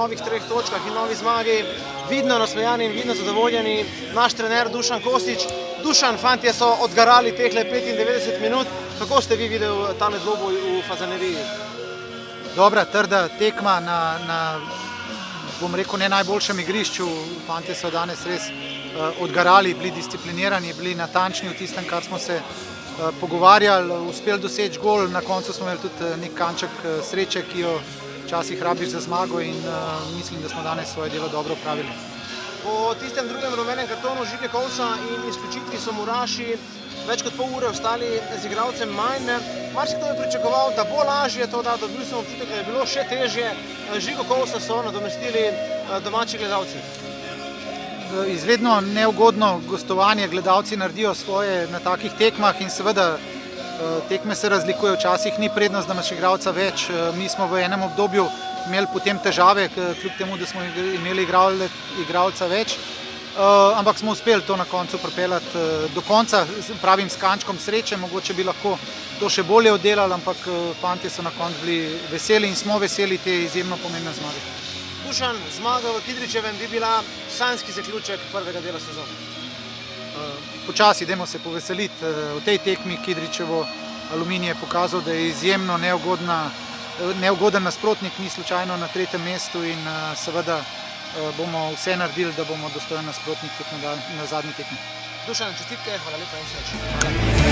novih 3 točkah in novi zmagi, vidno nasmejani in vidno zadovoljeni naš trener Dušan Kostić. Dušan, fantje so odgarali tehle 95 minut. Kako ste vi videli tale dvoboj v Fazaneriji? Dobra, trda tekma na bom rekel, ne najboljšem igrišču. Fantje so danes res odgarali, bili disciplinirani, bili natančni v tistem, kar smo se pogovarjali, uspeli doseči gol, na koncu smo imeli tudi nek kanček sreče, ki jo včasih rabiš za zmago in mislim, da smo danes svoje delo dobro opravili. Po tistem drugem rumenem kartonu Žige Kovsa in izključitvi so Muraši več kot pol ure ostali z igralcem manj. Marsikdo je pričakoval, da bo lažje to, da dobil sem občutek, da je bilo še težje. Žigo Kovsa so nadomestili domači gledalci. Izredno neugodno gostovanje, gledalci naredijo svoje na takih tekmah in seveda tekme se razlikujejo, včasih ni prednost, da imaš igralca več. Mi smo v enem obdobju imeli potem težave, kljub temu, da smo imeli igralca več, ampak smo uspeli to na koncu pripeljati do konca, pravim s kančkom sreče, mogoče bi lahko to še bolje oddelali, ampak fantje so na koncu bili veseli in smo veseli te izjemno pomembne zmage. Dušan, zmaga v Kidričevem bi bila sanjski zaključek prvega dela sezone. Počasi, dajmo se poveseliti. V tej tekmi Kidričevo Aluminij je pokazal, da je izjemno neugoden nasprotnik, ni slučajno na 3. mestu in seveda bomo vse naredili, da bomo dostojen nasprotnik tudi na zadnji tekmi. Dušan, čestitke, hvala lepa in srečno.